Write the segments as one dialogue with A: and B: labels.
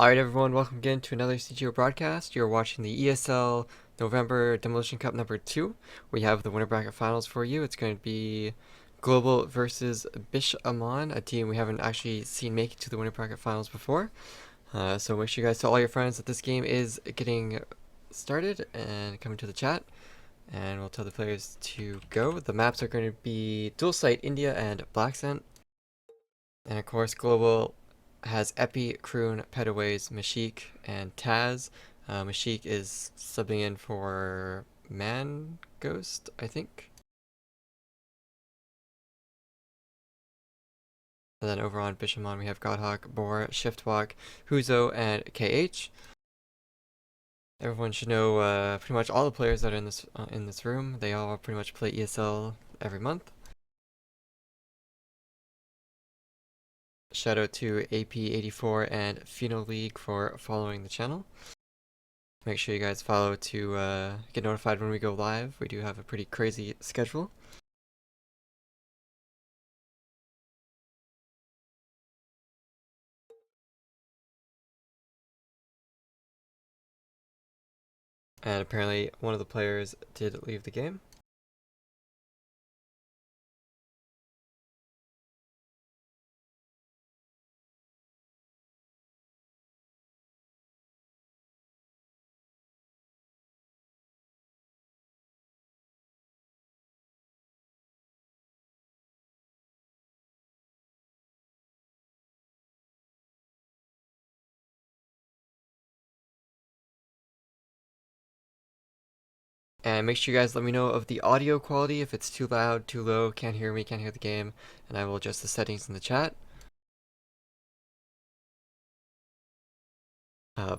A: Alright everyone, welcome again to another CGO broadcast. You're watching the ESL November Demolition Cup number 2. We have the winner bracket finals for you. It's going to be Global versus Bishamon, a team we haven't actually seen make it to the winner bracket finals before. So make sure you guys tell all your friends that this game is getting started and come into the chat. And we'll tell the players to go. The maps are going to be Dual Site, India, and Blackscent. And of course, Global has Epi, Kroon, Petaways, Mashik, and Taz. Mashik is subbing in for Man Ghost, I think. And then over on Bishamon, we have Godhawk, Boar, Shiftwalk, Huzo, and KH. Everyone should know pretty much all the players that are in this room. They all pretty much play ESL every month. Shout out to AP84 and Pheno League for following the channel. Make sure you guys follow to get notified when we go live. We do have a pretty crazy schedule. And apparently one of the players did leave the game. And make sure you guys let me know of the audio quality, if it's too loud, too low, can't hear me, can't hear the game, and I will adjust the settings in the chat.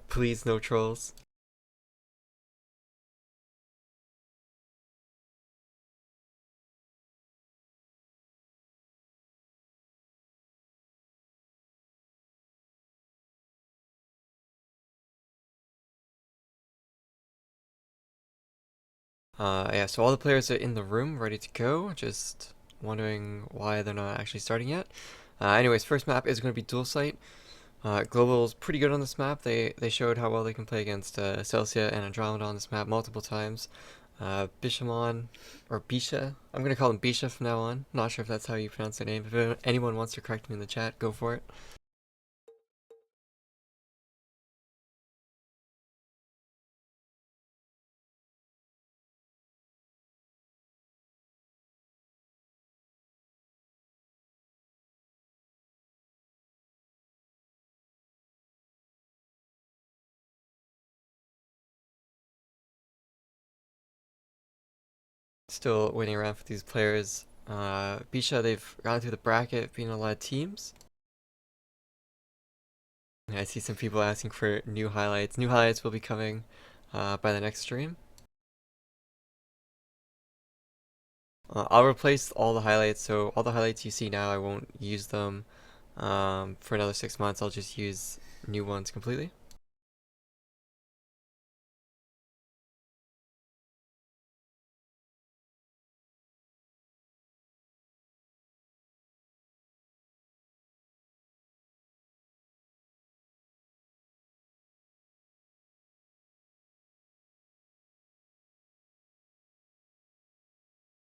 A: Please no trolls. Yeah, so all the players are in the room, ready to go. Just wondering why they're not actually starting yet. Anyways, first map is going to be Dual Site. Global's pretty good on this map. They showed how well they can play against Celsia and Andromeda on this map multiple times. Bishamon, or Bisha. I'm going to call him Bisha from now on. Not sure if that's how you pronounce their name. If anyone wants to correct me in the chat, go for it. Still waiting around for these players. Bisha, they've gone through the bracket, beating a lot of teams. I see some people asking for new highlights. New highlights will be coming by the next stream. I'll replace all the highlights, so all the highlights you see now, I won't use them for another 6 months. I'll just use new ones completely.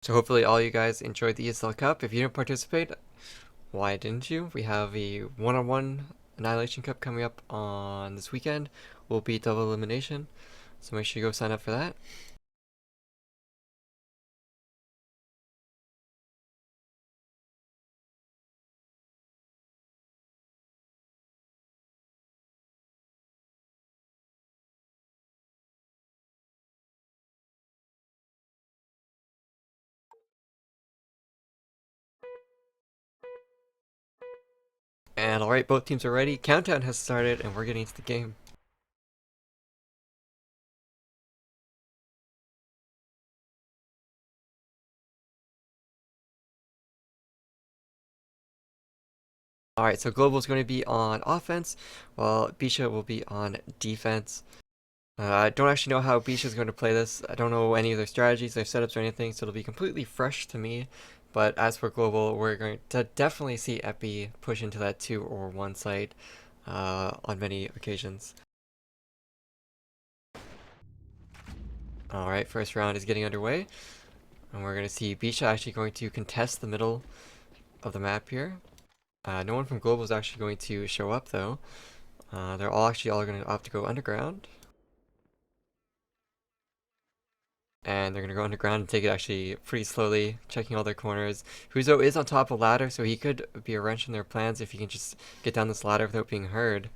A: So hopefully all you guys enjoyed the ESL Cup. If you didn't participate, why didn't you? We have a one-on-one Annihilation Cup coming up on this weekend. Will be double elimination, so make sure you go sign up for that. And alright, both teams are ready. Countdown has started, and we're getting into the game. Alright, so Global is going to be on offense, while Bisha will be on defense. I don't actually know how Bisha is going to play this. I don't know any of their strategies, their setups, or anything, so it'll be completely fresh to me. But as for Global, we're going to definitely see Epi push into that 2 or 1 site. on many occasions. Alright, first round is getting underway. And we're going to see Bisha actually going to contest the middle of the map here. No one from Global is actually going to show up though. They're all going to opt to go underground. And they're going to go underground and take it actually pretty slowly, checking all their corners. Huzo is on top of the ladder, so he could be a wrench in their plans if he can just get down this ladder without being heard.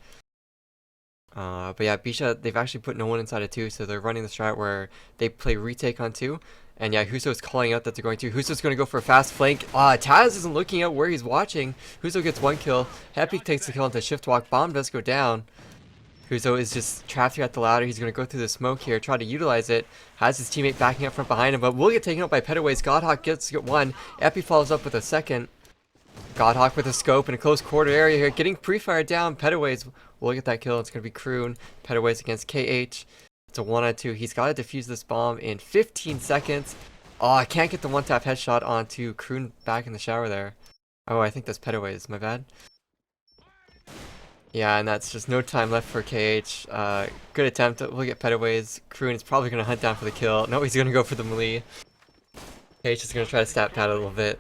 A: But yeah, Bisha, they've actually put no one inside of 2, so they're running the strat where they play retake on 2. And yeah, Huso's calling out that they're going to. Huso's going to go for a fast flank. Taz isn't looking at where he's watching. Huso gets 1 kill. Happy takes the kill into shift walk. Bomb does go down. Huzo is just trapped here at the ladder. He's going to go through the smoke here, try to utilize it. Has his teammate backing up from behind him, but will get taken out by Petaways. Godhawk gets 1. Epi follows up with a second. Godhawk with a scope in a close quarter area here, getting pre-fired down. Petaways will get that kill. It's going to be Kroon. Petaways against KH. It's a 1-on-2. He's got to defuse this bomb in 15 seconds. Oh, I can't get the one-tap headshot onto Kroon back in the shower there. Oh, I think that's Petaways. My bad. Yeah, and that's just no time left for KH. Good attempt. We'll get Petaways. Kroon is probably going to hunt down for the kill. No, he's going to go for the melee. KH is going to try to stab pad a little bit.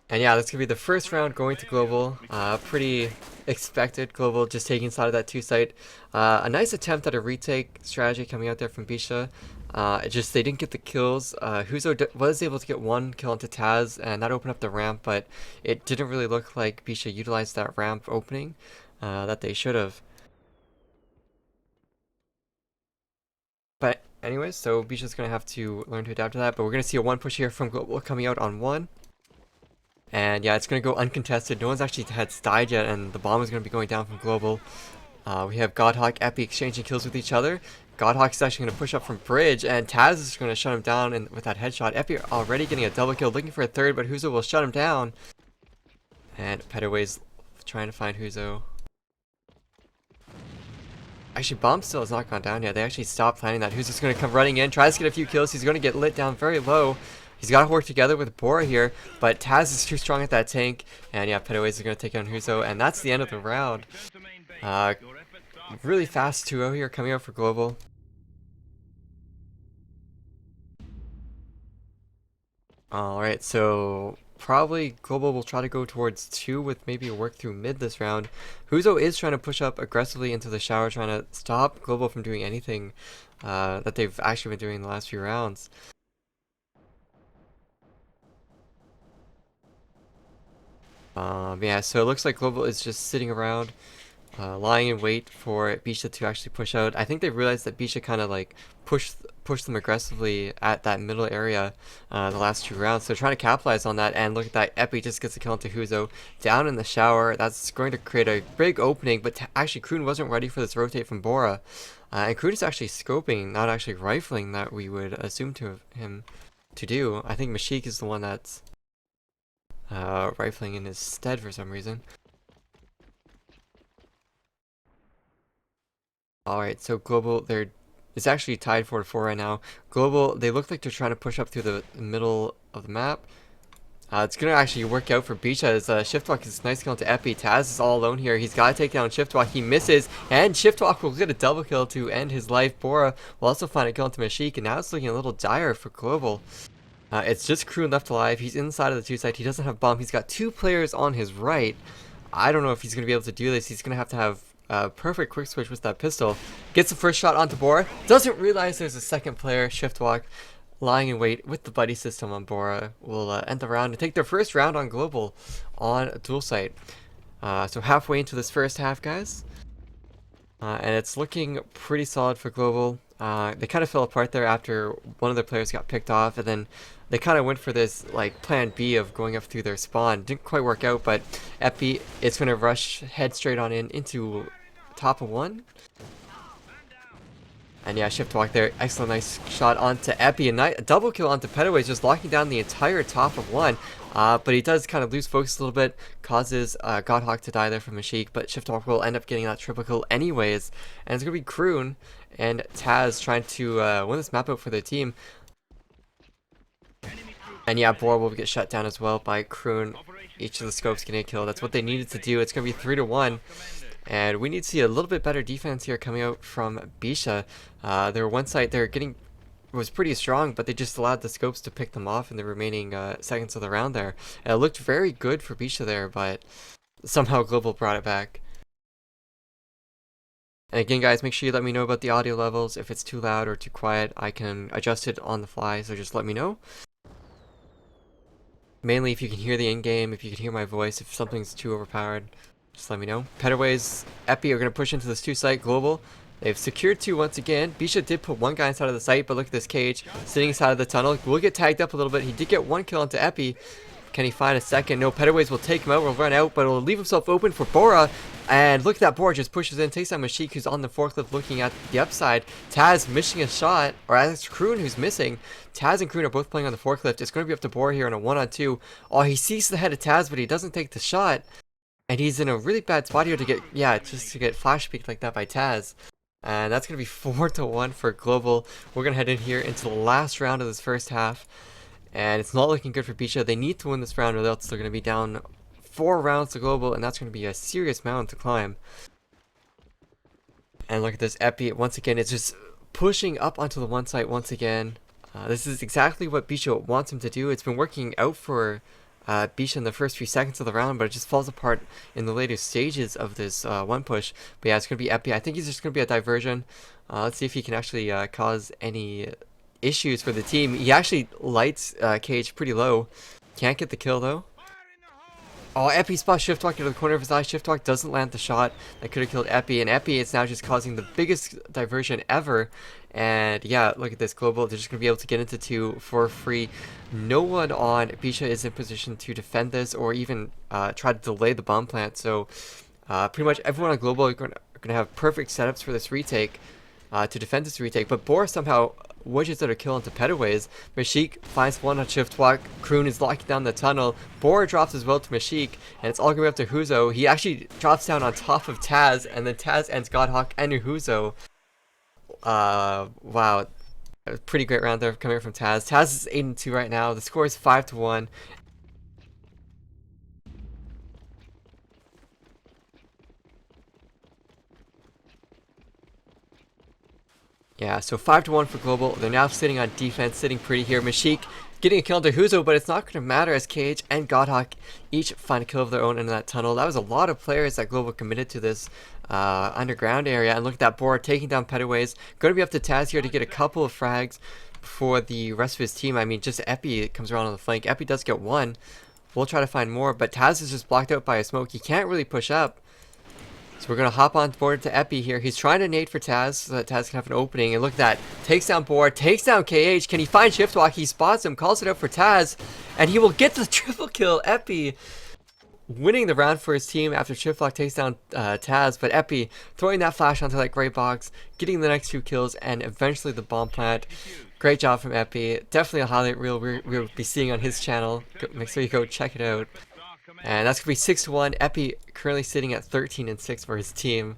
A: And yeah, that's going to be the first round going to Global. Pretty expected. Global just taking side of that 2 site. A nice attempt at a retake strategy coming out there from Bisha. Just they didn't get the kills. Huzo was able to get 1 kill into Taz, and that opened up the ramp, but it didn't really look like Bisha utilized that ramp opening that they should have. But anyways, so Bisha's going to have to learn to adapt to that, but we're going to see a 1 push here from Global coming out on 1. And yeah, it's going to go uncontested. No one's actually had died yet, and the bomb is going to be going down from Global. We have Godhawk, Epi exchanging kills with each other. Godhawk is actually going to push up from Bridge, and Taz is going to shut him down with that headshot. Epi already getting a double kill, looking for a third, but Huzo will shut him down. And Petaways trying to find Huzo. Actually, Bomb still has not gone down yet. They actually stopped planning that. Huzo's going to come running in, tries to get a few kills. He's going to get lit down very low. He's got to work together with Bora here, but Taz is too strong at that tank. And yeah, Petaways is going to take on Huzo, and that's the end of the round. Really fast 2-0 here coming out for Global. Alright, so probably Global will try to go towards 2 with maybe a work through mid this round. Huzo is trying to push up aggressively into the shower, trying to stop Global from doing anything that they've actually been doing in the last few rounds. Yeah, so it looks like Global is just sitting around, lying in wait for Bisha to actually push out. I think they realized that Bisha kind of like pushed them aggressively at that middle area the last 2 rounds. So trying to capitalize on that, and look at that, Epi just gets a kill into Huzo down in the shower. That's going to create a big opening, but actually Kroon wasn't ready for this rotate from Bora. And Kroon is actually scoping, not actually rifling that we would assume to him to do. I think Mashik is the one that's rifling in his stead for some reason. Alright, so Global, it's actually tied 4-4 right now. Global, they look like they're trying to push up through the middle of the map. It's going to actually work out for Bisha as Shiftwalk is nice kill into Epi. Taz is all alone here. He's got to take down Shiftwalk. He misses, and Shiftwalk will get a double kill to end his life. Bora will also find a kill into Mashik, and now it's looking a little dire for Global. It's just Kroon left alive. He's inside of the 2 site. He doesn't have bomb. He's got 2 players on his right. I don't know if he's going to be able to do this. He's going to have perfect quick switch with that pistol. Gets the first shot onto Bora. Doesn't realize there's a second player. Shiftwalk lying in wait with the buddy system on Bora will end the round and take their first round on Global on a dual site. So halfway into this first half, guys. And it's looking pretty solid for Global. They kind of fell apart there after one of their players got picked off, and then they kind of went for this like plan B of going up through their spawn. Didn't quite work out, but Epi is going to rush head straight on into top of 1. And yeah, Shiftwalk there. Excellent, nice shot onto Epi. A double kill onto Petaways, just locking down the entire top of 1. But he does kind of lose focus a little bit, causes Godhawk to die there from Mashik, but Shiftwalk will end up getting that triple kill anyways. And it's going to be Kroon and Taz trying to win this map out for their team. And yeah, Bora will get shut down as well by Kroon. Each of the scopes getting a kill. That's what they needed to do. It's going to be 3-1. And we need to see a little bit better defense here coming out from Bisha. Their one site they're getting was pretty strong, but they just allowed the scopes to pick them off in the remaining seconds of the round there. And it looked very good for Bisha there, but somehow Global brought it back. And again, guys, make sure you let me know about the audio levels. If it's too loud or too quiet, I can adjust it on the fly, so just let me know. Mainly if you can hear the in-game, if you can hear my voice, if something's too overpowered, just let me know. Pettaway's Epi are going to push into this 2-site Global. They've secured 2 once again. Bisha did put 1 guy inside of the site, but look at this Cage sitting inside of the tunnel. Will get tagged up a little bit. He did get 1 kill onto Epi. Can he find a second? No, Pettaways will take him out, will run out, but will leave himself open for Bora. And look at that, Bora just pushes in, takes out Mashik, who's on the forklift looking at the upside. Taz missing a shot, or as Kroon, who's missing. Taz and Kroon are both playing on the forklift. It's going to be up to Bora here in a 1-on-2. Oh, he sees the head of Taz, but he doesn't take the shot. And he's in a really bad spot here to get, just to get flash peeked like that by Taz. And that's going to be 4-1 for Global. We're going to head in here into the last round of this first half. And it's not looking good for Bisha. They need to win this round or else they're going to be down 4 rounds to Global, and that's going to be a serious mountain to climb. And look at this Epi. Once again, it's just pushing up onto the one site once again. This is exactly what Bisha wants him to do. It's been working out for Bisha in the first few seconds of the round, but it just falls apart in the later stages of this one push. But yeah, it's going to be Epi. I think he's just going to be a diversion. Let's see if he can actually cause any issues for the team. He actually lights Cage pretty low. Can't get the kill though. Oh, Epi spots Shiftwalk into the corner of his eye. Shiftwalk doesn't land the shot that could have killed Epi, and Epi is now just causing the biggest diversion ever. And yeah, look at this Global. They're just going to be able to get into 2 for free. No one on Bisha is in position to defend this or even try to delay the bomb plant. So pretty much everyone on Global are going to have perfect setups for this retake to defend this retake. But Boris somehow wedges out a kill into Pettaways. Mashik finds 1 on Shiftwalk. Kroon is locking down the tunnel. Bora drops as well to Mashik, and it's all going up to Huzo. He actually drops down on top of Taz, and then Taz ends Godhawk and Huzo. Wow. A pretty great round there coming from Taz. Taz is 8-2 right now. The score is 5-1. Yeah, so 5-1 for Global. They're now sitting on defense, sitting pretty here. Mashik getting a kill into Huzo, but it's not going to matter as Cage and Godhawk each find a kill of their own in that tunnel. That was a lot of players that Global committed to this underground area. And look at that board taking down Pettaways. Going to be up to Taz here to get a couple of frags for the rest of his team. I mean, just Epi comes around on the flank. Epi does get 1. We'll try to find more, but Taz is just blocked out by a smoke. He can't really push up. So we're going to hop on board to Epi here. He's trying to nade for Taz so that Taz can have an opening. And look at that. Takes down Board. Takes down KH. Can he find Shiftwalk? He spots him. Calls it out for Taz. And he will get the triple kill. Epi winning the round for his team after Shiftwalk takes down Taz. But Epi throwing that flash onto that gray box. Getting the next 2 kills. And eventually the bomb plant. Great job from Epi. Definitely a highlight reel we'll be seeing on his channel. Make sure you go check it out. And that's going to be 6-1. Epi currently sitting at 13-6 for his team.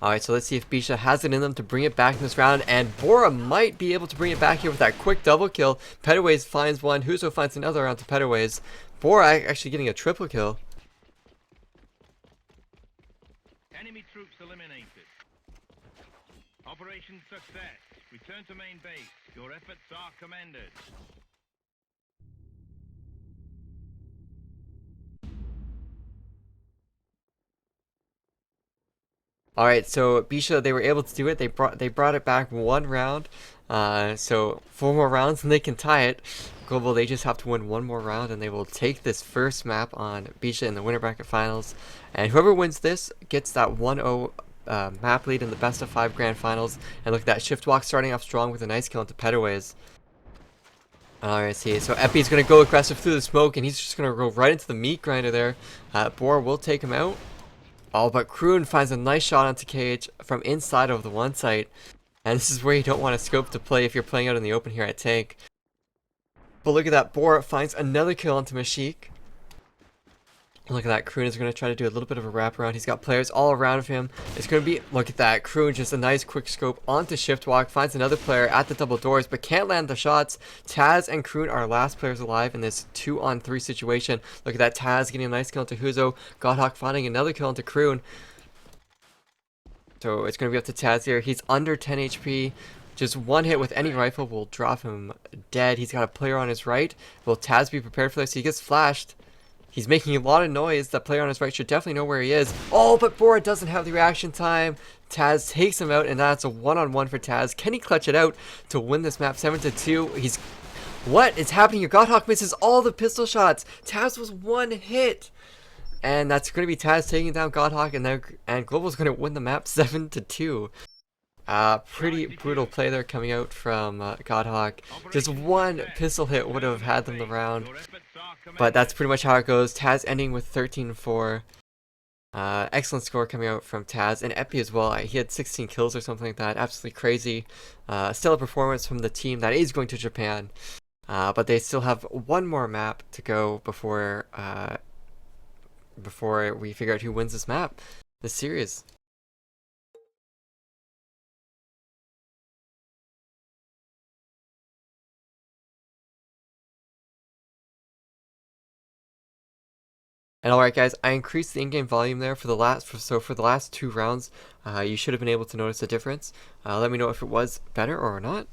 A: Alright, so let's see if Bisha has it in them to bring it back in this round. And Bora might be able to bring it back here with that quick double kill. Pettaways finds 1. Huzo finds another round to Pettaways. Bora actually getting a triple kill.
B: Enemy troops eliminated. Operation success. Return to main base. Your efforts are commended.
A: Alright, so Bisha, they were able to do it. They brought it back 1 round. So 4 more rounds and they can tie it. Global, they just have to win 1 more round and they will take this first map on Bisha in the winner bracket finals. And whoever wins this gets that 1-0 map lead in the best of 5 grand finals. And look at that, Shiftwalk starting off strong with a nice kill into Pettaways. Alright, see, so Epi's going to go aggressive through the smoke and he's just going to go right into the meat grinder there. Bora will take him out. Oh, but Kroon finds a nice shot onto Cage from inside of the one site. And this is where you don't want to scope to play if you're playing out in the open here at Tank. But look at that, Bora finds another kill onto Mashik. Look at that. Kroon is going to try to do a little bit of a wraparound. He's got players all around him. It's going to be, look at that. Kroon just a nice quick scope onto shift walk. Finds another player at the double doors, but can't land the shots. Taz and Kroon are last players alive in this 2-on-3 situation. Look at that. Taz getting a nice kill into Huzo. Godhawk finding another kill into Kroon. So it's going to be up to Taz here. He's under 10 HP. Just one hit with any rifle will drop him dead. He's got a player on his right. Will Taz be prepared for this? He gets flashed. He's making a lot of noise. That player on his right should definitely know where he is. Oh, but Bora doesn't have the reaction time. Taz takes him out, and that's a one-on-one for Taz. Can he clutch it out to win this map 7-2? He's... What is happening here? Godhawk misses all the pistol shots. Taz was one hit. And that's going to be Taz taking down Godhawk, and Global's going to win the map 7-2. Pretty brutal play there coming out from Godhawk. Just one pistol hit would have had them the round. But that's pretty much how it goes. Taz ending with 13-4. Excellent score coming out from Taz. And Epi as well. He had 16 kills or something like that. Absolutely crazy. Stellar performance from the team that is going to Japan. But they still have one more map to go before we figure out who wins this map, this series. And alright guys, I increased the in-game volume there for the last two rounds. You should have been able to notice a difference. Let me know if it was better or not.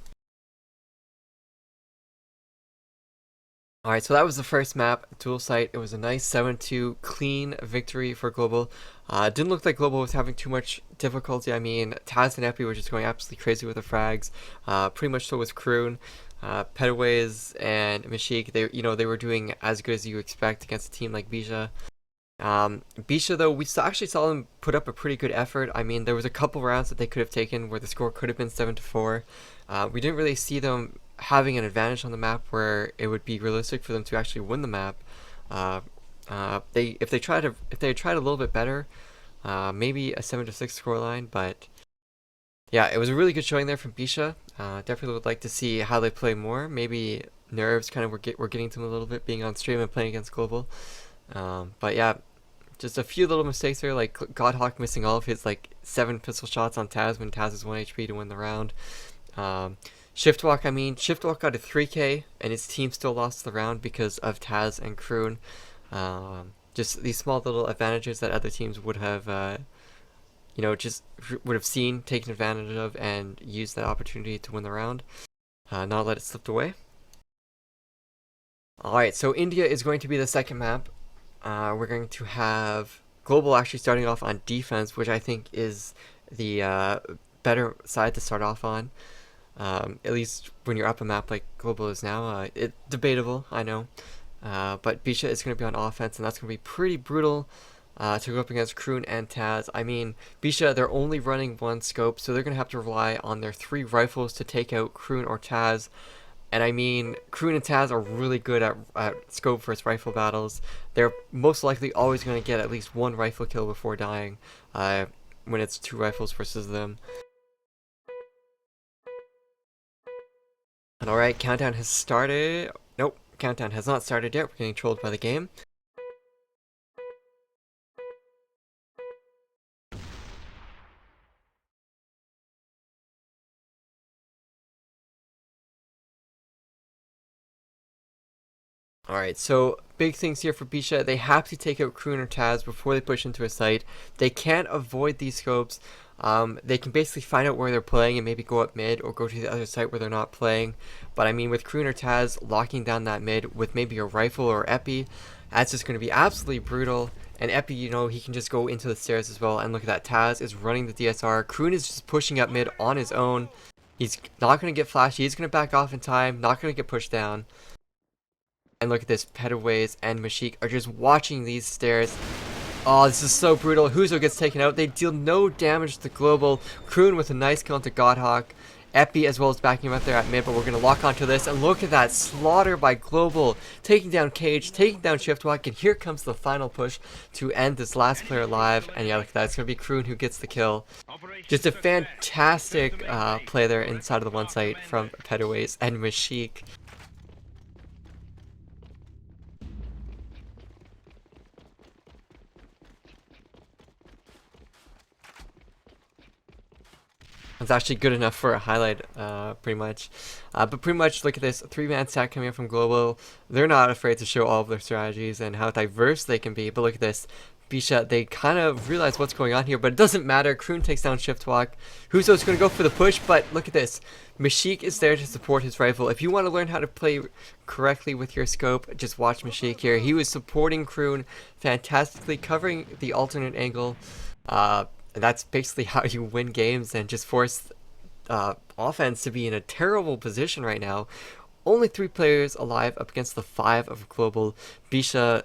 A: Alright, so that was the first map, Dual Sight. It was a nice 7-2 clean victory for Global. Didn't look like Global was having too much difficulty. I mean, Taz and Epi were just going absolutely crazy with the frags. Pretty much so was Kroon. Petaways and Mashik, they were doing as good as you expect against a team like Bisha. Bisha, though, we actually saw them put up a pretty good effort. I mean, there was a couple rounds that they could have taken where the score could have been 7-4. We didn't really see them having an advantage on the map where it would be realistic for them to actually win the map. If they had tried a little bit better, maybe a 7-6 scoreline, but yeah, it was a really good showing there from Bisha. Definitely would like to see how they play more. Maybe nerves kind of were getting to them a little bit being on stream and playing against Global. But yeah, just a few little mistakes there, like Godhawk missing all of his 7 pistol shots on Taz when Taz is 1 HP to win the round. Shiftwalk got a 3k and his team still lost the round because of Taz and Kroon. Just these small little advantages that other teams would have seen, taken advantage of, and used that opportunity to win the round. Not let it slip away. Alright, so India is going to be the second map. We're going to have Global actually starting off on defense, which I think is the better side to start off on. At least when you're up a map like Global is now. It's debatable, I know. But Bisha is going to be on offense, and that's going to be pretty brutal to go up against Kroon and Taz. I mean, Bisha, they're only running one scope, so they're going to have to rely on their 3 rifles to take out Kroon or Taz. And I mean, Kroon and Taz are really good at scope versus rifle battles. They're most likely always going to get at least 1 rifle kill before dying when it's 2 rifles versus them. And alright, countdown has started. Nope, countdown has not started yet. We're getting trolled by the game. Alright, so big things here for Bisha. They have to take out Kroon or Taz before they push into a site. They can't avoid these scopes. They can basically find out where they're playing and maybe go up mid or go to the other site where they're not playing. But I mean, with Kroon or Taz locking down that mid with maybe a rifle or Epi, that's just going to be absolutely brutal. And Epi, he can just go into the stairs as well. And look at that, Taz is running the DSR. Kroon is just pushing up mid on his own. He's not going to get flashy. He's going to back off in time, not going to get pushed down. And look at this, Petaways and Mashik are just watching these stairs. Oh, this is so brutal. Huzo gets taken out. They deal no damage to Global. Kroon with a nice kill into Godhawk. Epi as well as backing him up there at mid, but we're going to lock onto this. And look at that slaughter by Global. Taking down Cage, taking down Shiftwalk, and here comes the final push to end this last player alive. And yeah, look at that. It's going to be Kroon who gets the kill. Just a fantastic play there inside of the one site from Petaways and Mashik. It's actually good enough for a highlight, pretty much. But pretty much, look at this 3-man stack coming in from Global. They're not afraid to show all of their strategies and how diverse they can be. But look at this. Bisha, they kind of realize what's going on here, but it doesn't matter. Kroon takes down Shift Walk. Huzo's going to go for the push, but look at this. Mashik is there to support his rival. If you want to learn how to play correctly with your scope, just watch Mashik here. He was supporting Kroon fantastically, covering the alternate angle. That's basically how you win games and just force offense to be in a terrible position right now. Only 3 players alive up against the 5 of Global. Bisha,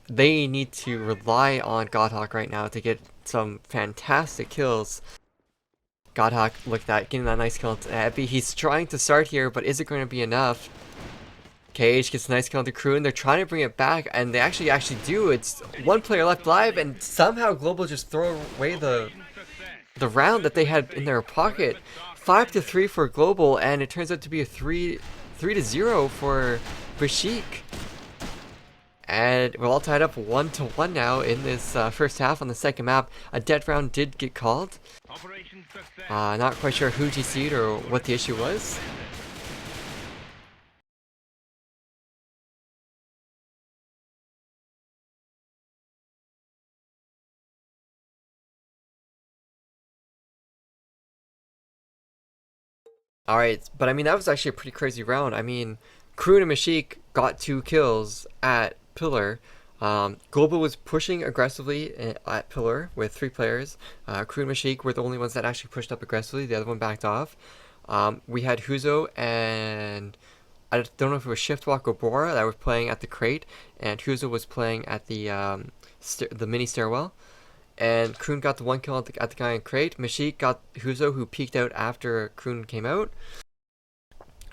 A: they need to rely on Godhawk right now to get some fantastic kills. Godhawk, look at that, getting that nice kill to Epi. He's trying to start here, but is it going to be enough? Cage gets a nice kill on the crew, and they're trying to bring it back, and they actually do. It's 1 player left alive, and somehow Global just throw away the round that they had in their pocket. 5-3 for Global, and it turns out to be a 3-0 for Bashik. And we're all tied up 1-1 now in this first half. On the second map, a dead round did get called. Not quite sure who GC'd or what the issue was. Alright, but I mean, that was actually a pretty crazy round. I mean, Kroon and Mashik got 2 kills at Pillar. Global was pushing aggressively at Pillar with 3 players. Kroon and Mashik were the only ones that actually pushed up aggressively. The other one backed off. We had Huzo and I don't know if it was Shiftwalk or Bora that were playing at the crate, and Huzo was playing at the mini stairwell. And Kroon got the 1 kill at the guy in crate. Mashik got Huzo, who peeked out after Kroon came out.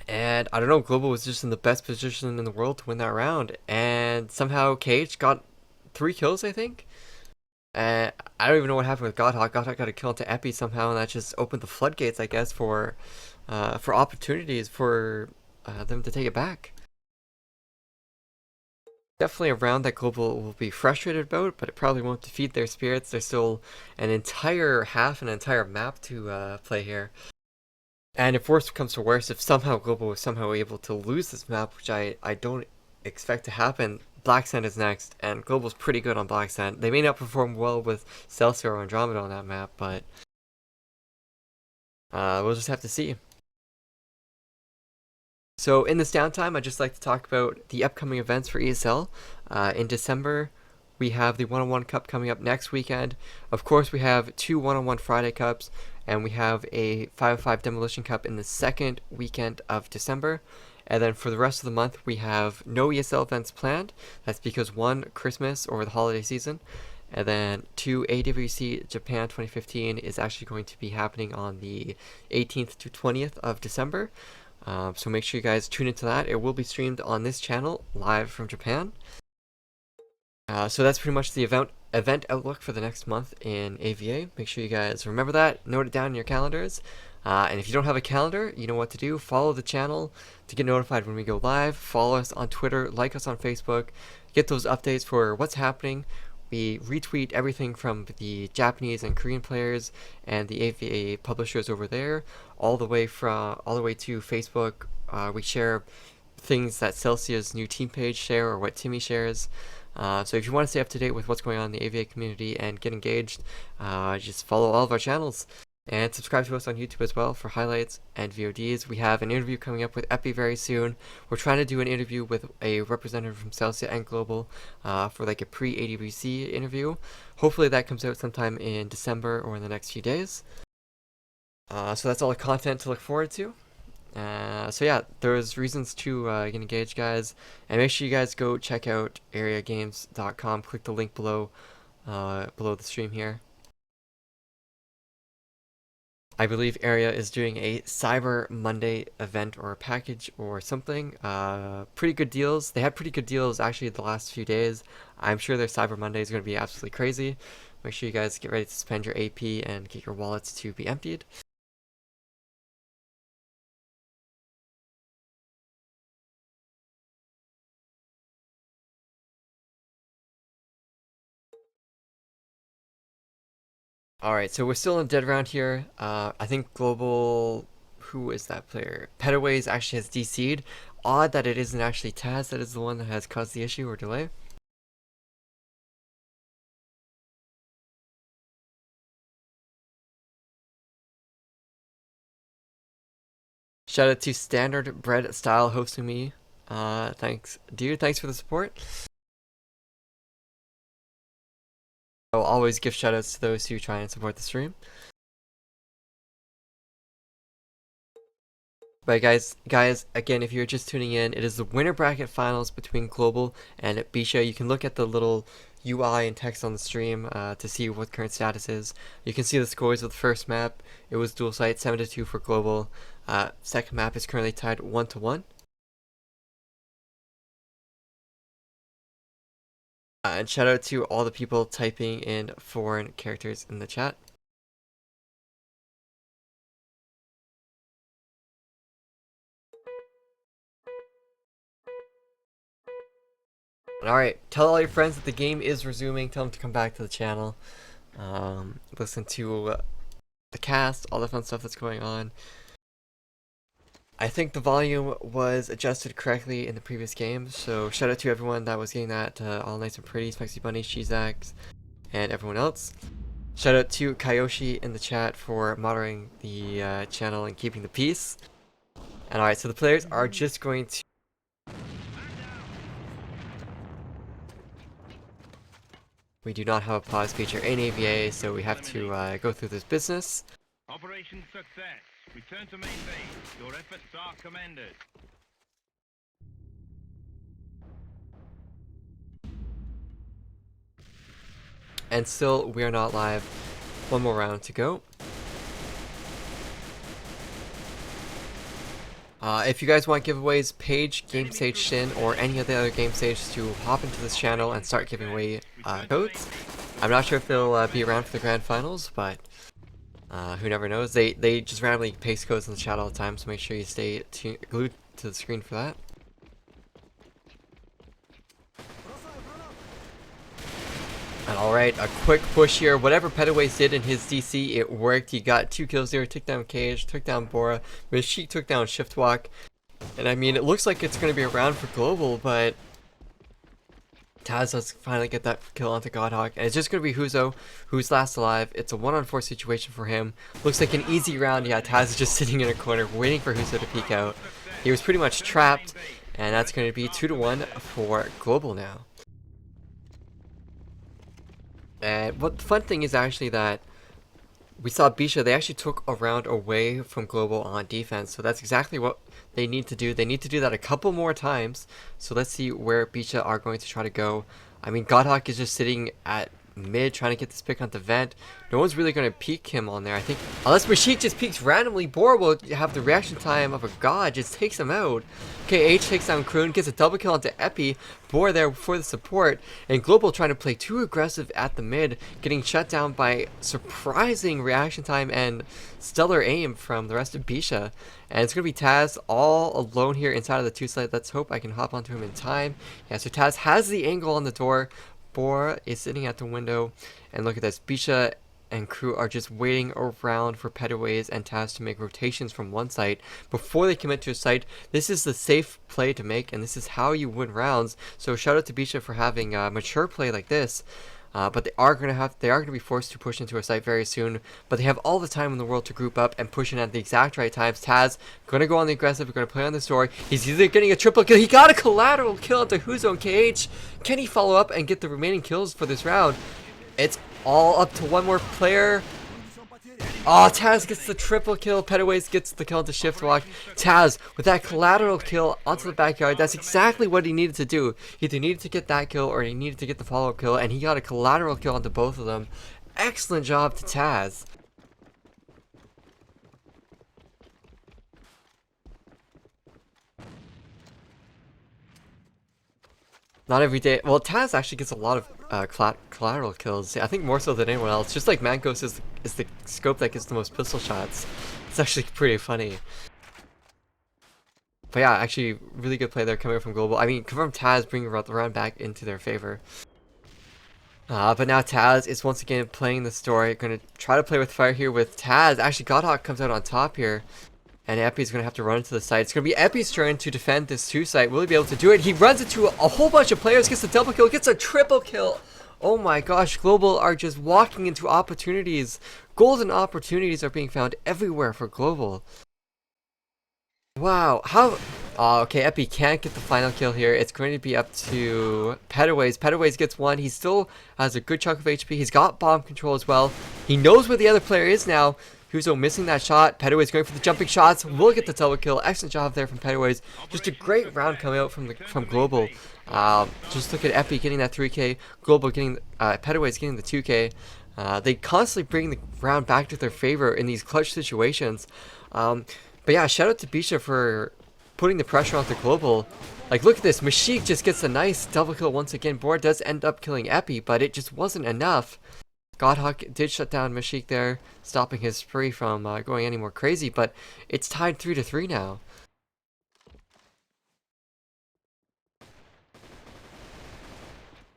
A: And I don't know, Global was just in the best position in the world to win that round. And somehow Cage got 3 kills, I think. And I don't even know what happened with Godhawk. Godhawk got a kill into Epi somehow, and that just opened the floodgates, I guess, for opportunities for them to take it back. Definitely a round that Global will be frustrated about, but it probably won't defeat their spirits. There's still an entire half, an entire map to play here. And if worse comes to worse, if somehow Global was somehow able to lose this map, which I don't expect to happen, Black Sand is next, and Global's pretty good on Black Sand. They may not perform well with Celsius or Andromeda on that map, but we'll just have to see. So in this downtime, I'd just like to talk about the upcoming events for ESL. In December, we have the 1-on-1 Cup coming up next weekend. Of course, we have 2 1-on-1 Friday Cups, and we have a 5-5 Demolition Cup in the second weekend of December. And then for the rest of the month, we have no ESL events planned. That's because 1, Christmas or the holiday season, and then 2, AWC Japan 2015 is actually going to be happening on the 18th to 20th of December. So make sure you guys tune into that. It will be streamed on this channel live from Japan. So that's pretty much the event outlook for the next month in AVA. Make sure you guys remember that, note it down in your calendars. And if you don't have a calendar, you know what to do. Follow the channel to get notified when we go live. Follow us on Twitter, like us on Facebook, get those updates for what's happening. We retweet everything from the Japanese and Korean players and the AVA publishers over there, all the way to Facebook. We share things that Celsius' new team page share or what Timmy shares. So if you want to stay up to date with what's going on in the AVA community and get engaged, just follow all of our channels. And subscribe to us on YouTube as well for highlights and VODs. We have an interview coming up with Epi very soon. We're trying to do an interview with a representative from Celsius and Global for like a pre-ADVC interview. Hopefully that comes out sometime in December or in the next few days. So that's all the content to look forward to. So yeah, there's reasons to get engaged, guys. And make sure you guys go check out areagames.com. Click the link below the stream here. I believe Area is doing a Cyber Monday event or a package or something. Pretty good deals. They had pretty good deals actually the last few days. I'm sure their Cyber Monday is going to be absolutely crazy. Make sure you guys get ready to spend your AP and get your wallets to be emptied. Alright, so we're still in dead round here. I think Global... Who is that player? Petaways actually has DC'd. Odd that it isn't actually Taz that is the one that has caused the issue or delay. Shout out to Standard Bread Style hosting me. Thanks, dude. Thanks for the support. I'll always give shoutouts to those who try and support the stream. But guys, again, if you're just tuning in, it is the winner bracket finals between Global and Bisha. You can look at the little UI and text on the stream to see what current status is. You can see the scores of the first map. It was dual site 7-2 for Global. Second map is currently tied 1-1. And shout out to all the people typing in foreign characters in the chat. Alright, tell all your friends that the game is resuming. Tell them to come back to the channel. Listen to the cast, all the fun stuff that's going on. I think the volume was adjusted correctly in the previous game, so shout out to everyone that was getting that all nice and pretty, Spicy Bunny, Shizax, and everyone else. Shout out to Kayoshi in the chat for monitoring the channel and keeping the peace. And alright, so the players are just going to... We do not have a pause feature in AVA, so we have to go through this business.
B: Operation success. Return to main base. Your efforts are commended.
A: And still, we are not live. One more round to go. If you guys want giveaways, Paige, Game Stage Shin, or any of the other game stages to hop into this channel and start giving away codes. I'm not sure if they'll be around for the grand finals, but who never knows. They just randomly paste codes in the chat all the time, so make sure you stay glued to the screen for that. And alright, a quick push here. Whatever Petaways did in his DC, it worked. He got 2 kills there, took down Cage, took down Bora, Mashik took down Shiftwalk. And I mean, it looks like it's going to be around for Global, but Taz does finally get that kill onto Godhawk. And it's just going to be Huzo, who's last alive. It's a 1-on-4 situation for him. Looks like an easy round. Yeah, Taz is just sitting in a corner waiting for Huzo to peek out. He was pretty much trapped, and that's going to be 2-1 for Global now. And what the fun thing is actually that we saw Bisha, they actually took a round away from Global on defense, so that's exactly what they need to do. They need to do that a couple more times, so let's see where Bisha are going to try to go. I mean, Godhawk is just sitting at mid trying to get this pick on the vent. No one's really going to peek him on there, I think. Unless Mashik just peeks randomly, Bor will have the reaction time of a god, just takes him out. Okay, H takes down Kroon, gets a double kill onto Epi. Bor there for the support, and Global trying to play too aggressive at the mid, getting shut down by surprising reaction time and stellar aim from the rest of Bisha. And it's going to be Taz all alone here inside of the 2 site. Let's hope I can hop onto him in time. Yeah, so Taz has the angle on the door. Bor is sitting at the window, and look at this. Bisha and crew are just waiting around for Petaways and Taz to make rotations from one site before they commit to a site. This is the safe play to make, and this is how you win rounds. So shout out to Bisha for having mature play like this. But they are gonna be forced to push into a site very soon. But they have all the time in the world to group up and push in at the exact right times. Taz gonna go on the aggressive, gonna play on the story. He's either getting a triple kill. He got a collateral kill into Huzo and KH. Can he follow up and get the remaining kills for this round? It's all up to one more player. Oh, Taz gets the triple kill. Petaways gets the kill into Shiftwalk. Taz with that collateral kill onto the backyard. That's exactly what he needed to do. He either needed to get that kill or he needed to get the follow-up kill, and he got a collateral kill onto both of them. Excellent job to Taz. Not every day. Well, Taz actually gets a lot of collateral kills. I think more so than anyone else. Just like Mankos is the scope that gets the most pistol shots. It's actually pretty funny. But yeah, actually, really good play there coming from Global. I mean, confirmed Taz bringing the round back into their favor. But now Taz is once again playing the story. Going to try to play with fire here with Taz. Actually, Godhawk comes out on top here. And Epi's going to have to run into the site. It's going to be Epi's turn to defend this 2 site. Will he be able to do it? He runs into a whole bunch of players, gets a double kill, gets a triple kill. Oh my gosh, Global are just walking into opportunities. Golden opportunities are being found everywhere for Global. Wow, how... okay, Epi can't get the final kill here. It's going to be up to Petaways. Petaways gets one. He still has a good chunk of HP. He's got bomb control as well. He knows where the other player is now. Huzo missing that shot. Petaways going for the jumping shots. Will get the double kill. Excellent job there from Petaways. Just a great round coming out from Global. Just look at Epi getting that 3K. Global getting... Petaways getting the 2K. They constantly bring the round back to their favor in these clutch situations. But yeah, shout out to Bisha for putting the pressure on the Global. Like, look at this. Mashik just gets a nice double kill once again. Board does end up killing Epi, but it just wasn't enough. Godhawk did shut down Mashik there, stopping his spree from going any more crazy, but it's tied 3-3 now.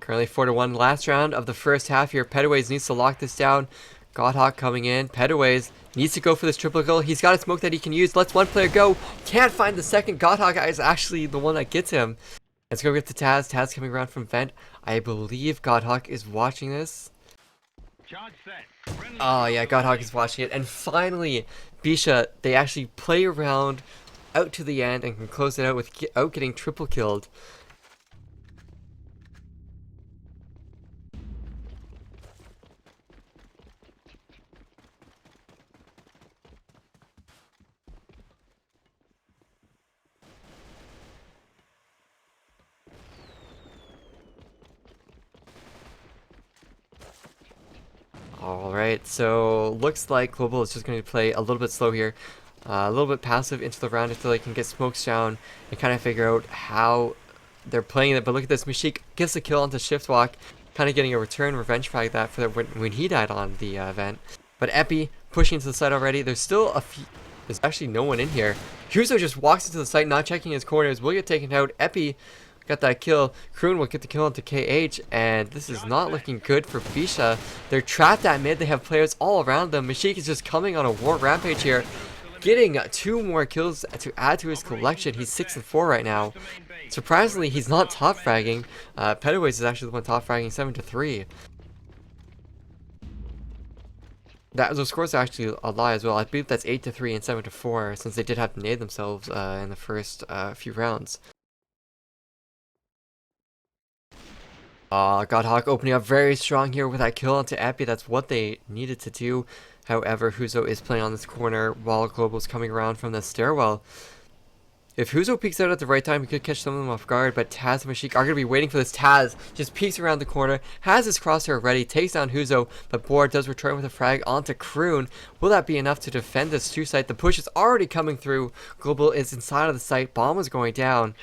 A: Currently 4-1. Last round of the first half here. Petaways needs to lock this down. Godhawk coming in. Petaways needs to go for this triple kill. He's got a smoke that he can use. Lets one player go. Can't find the second. Godhawk is actually the one that gets him. Let's go get to Taz. Taz coming around from vent. I believe Godhawk is watching this. Oh yeah, Godhawk is watching it. And finally, Bisha, they actually play around out to the end and can close it out without getting triple killed. Alright, so looks like Global is just going to play a little bit slow here. A little bit passive into the round until they can get smokes down and kind of figure out how they're playing it. But look at this, Mashik gets a kill onto Shiftwalk, kind of getting a return revenge frag that for when he died on the event. But Epi pushing into the site already. There's still a few... There's actually no one in here. Huzo just walks into the site, not checking his corners. Will get taken out. Epi got that kill. Kroon will get the kill into KH, and this is not looking good for Bisha. They're trapped at mid. They have players all around them. Mashik is just coming on a war rampage here, getting 2 more kills to add to his collection. He's 6-4 right now. Surprisingly, he's not top fragging. Petaways is actually the one top fragging, 7-3. Those scores are actually a lie as well. I believe that's 8-3 and 7-4, since they did have to nade themselves in the first few rounds. Godhawk opening up very strong here with that kill onto Epi. That's what they needed to do. However, Huzo is playing on this corner while Global's coming around from the stairwell. If Huzo peeks out at the right time, he could catch some of them off guard, but Taz and Mashik are going to be waiting for this. Taz just peeks around the corner, has his crosshair ready, takes down Huzo, but Boar does return with a frag onto Kroon. Will that be enough to defend this 2 site? The push is already coming through. Global is inside of the site. Bomb is going down.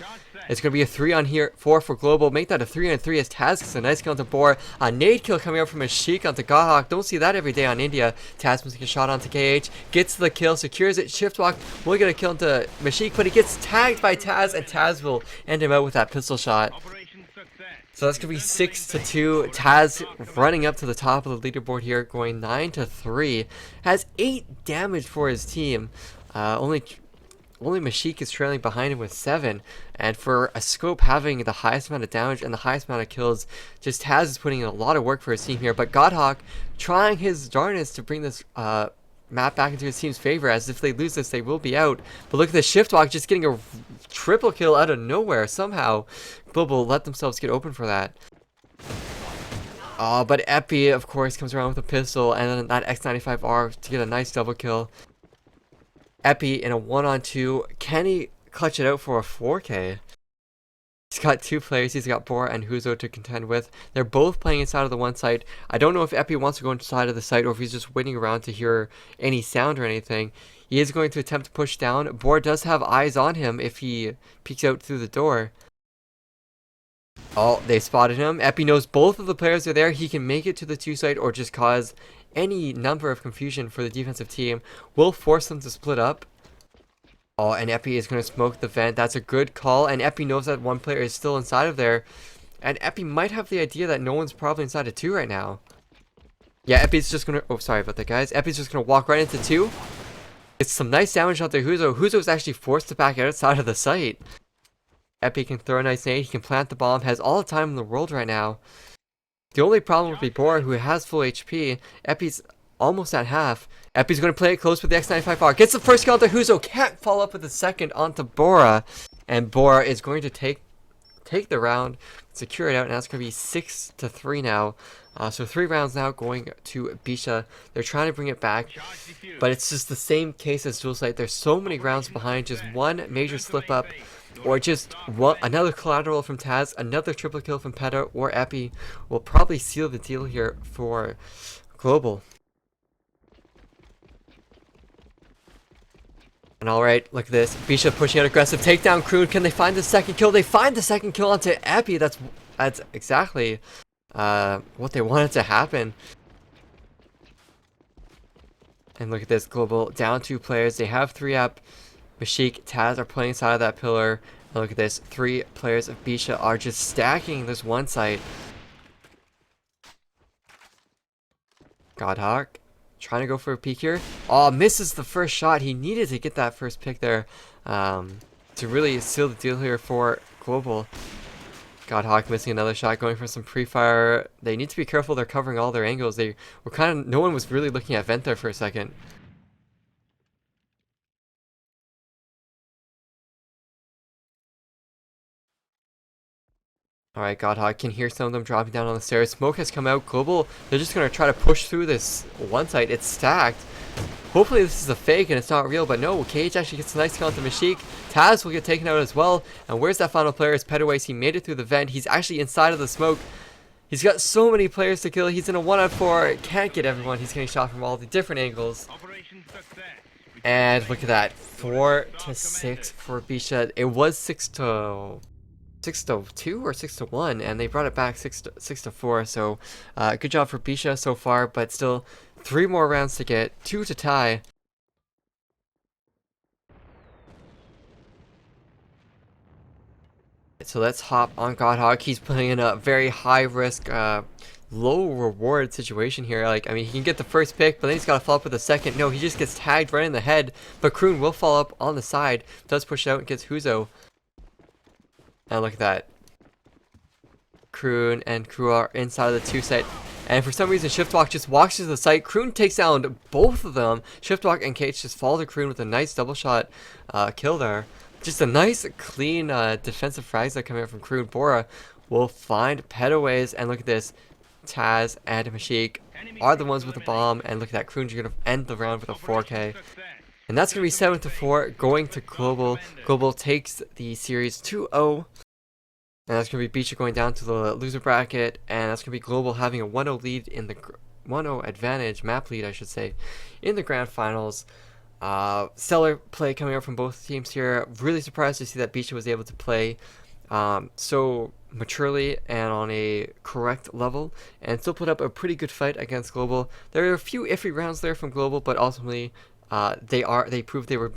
A: It's going to be a 3-on-4 for Global. Make that a 3-on-3 as Taz gets a nice kill onto Boar. A nade kill coming out from Mashik onto Godhawk. Don't see that every day on India. Taz must get a shot onto KH. Gets the kill, secures it. Shiftwalk will get a kill into Mashik, but he gets tagged by Taz, and Taz will end him out with that pistol shot. So that's going to be 6-2. Taz running up to the top of the leaderboard here, going 9-3. Has 8 damage for his team. Only Mashik is trailing behind him with 7. And for a scope having the highest amount of damage and the highest amount of kills, just Taz is putting in a lot of work for his team here. But Godhawk trying his darnest to bring this map back into his team's favor, as if they lose this, they will be out. But look at the Shiftwalk just getting a triple kill out of nowhere. Somehow, Global let themselves get open for that. But Epi, of course, comes around with a pistol and then that X95R to get a nice double kill. Epi in a 1-on-2. Can he clutch it out for a 4K? He's got 2 players. He's got Bora and Huzo to contend with. They're both playing inside of the one site. I don't know if Epi wants to go inside of the site or if he's just waiting around to hear any sound or anything. He is going to attempt to push down. Bora does have eyes on him if he peeks out through the door. Oh, they spotted him. Epi knows both of the players are there. He can make it to the 2 site or just cause any number of confusion for the defensive team. Will force them to split up. Oh, and Epi is going to smoke the vent. That's a good call. And Epi knows that one player is still inside of there. And Epi might have the idea that no one's probably inside of 2 right now. Yeah, Epi's just gonna... Oh, sorry about that, guys. Epi's just gonna walk right into 2. It's some nice damage out there. Huzo's actually forced to back outside of the site. Epi can throw a nice nade. He can plant the bomb. Has all the time in the world right now. The only problem would be Bora, who has full HP. Epi's almost at half. Epi's going to play it close with the X95R. Gets the first kill onto Huzo. Can't follow up with the second onto Bora. And Bora is going to take the round, secure it out, and that's going to be 6-3 now. So 3 rounds now going to Bisha. They're trying to bring it back, but it's just the same case as Dual Sight. There's so many rounds behind. Just one major slip up, or just another collateral from Taz, another triple kill from Peta or Epi will probably seal the deal here for Global. And alright, look at this. Bisha pushing out aggressive takedown. Kroon, can they find the second kill? They find the second kill onto Epi. That's exactly what they wanted to happen. And look at this. Global down 2 players. They have 3 up. Mashik, Taz are playing inside of that pillar. And look at this. 3 players of Bisha are just stacking this one site. Godhawk trying to go for a peek here. Oh, misses the first shot. He needed to get that first pick there to really seal the deal here for Global. Godhawk missing another shot, going for some pre-fire. They need to be careful. They're covering all their angles. They were kind of... No one was really looking at vent there for a second. Alright, Godhawk can hear some of them dropping down on the stairs. Smoke has come out. Global, they're just going to try to push through this one site. It's stacked. Hopefully this is a fake and it's not real, but no, Cage actually gets a nice kill onto Mashik. Taz will get taken out as well. And where's that final player? It's Pedaways. He made it through the vent. He's actually inside of the smoke. He's got so many players to kill. He's in a 1-on-4. Can't get everyone. He's getting shot from all the different angles. And look at that. 4-6 for Bisha. It was 6-2 or 6-1, and they brought it back 6-4. So good job for Bisha so far, but still 3 more rounds to get, 2 to tie. So let's hop on Godhawk. He's playing in a very high risk, low reward situation here. Like, I mean, he can get the first pick, but then he's got to follow up with a second. No, he just gets tagged right in the head. But Kroon will follow up on the side, does push out and gets Huzo. And look at that. Kroon and Crew are inside of the 2 site. And for some reason, Shiftwalk just walks to the site. Kroon takes down both of them. Shiftwalk and Cage just follow to Kroon with a nice double shot kill there. Just a nice, clean defensive frags that come out from Kroon. Bora will find Pedaways. And look at this. Taz and Mashik are the ones with the bomb. And look at that. Kroon's going to end the round with a 4K. And that's going to be 7-4 going to Global. Global takes the series 2-0. And that's going to be Bisha going down to the loser bracket. And that's going to be Global having a 1-0 lead in the 1-0 advantage, map lead I should say, in the grand finals. Stellar play coming out from both teams here. Really surprised to see that Bisha was able to play so maturely and on a correct level and still put up a pretty good fight against Global. There are a few iffy rounds there from Global, but ultimately they proved they were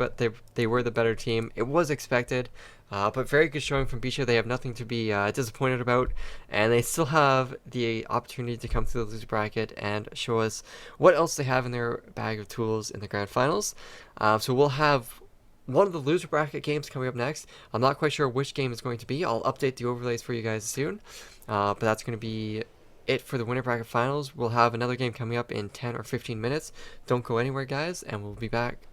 A: the better team. It was expected, but very good showing from Bisha. They have nothing to be disappointed about, and they still have the opportunity to come through the loser bracket and show us what else they have in their bag of tools in the grand finals. So we'll have one of the loser bracket games coming up next. I'm not quite sure which game it's going to be. I'll update the overlays for you guys soon, but that's going to be it for the winner bracket finals. We'll have another game coming up in 10 or 15 minutes. Don't go anywhere, guys, and we'll be back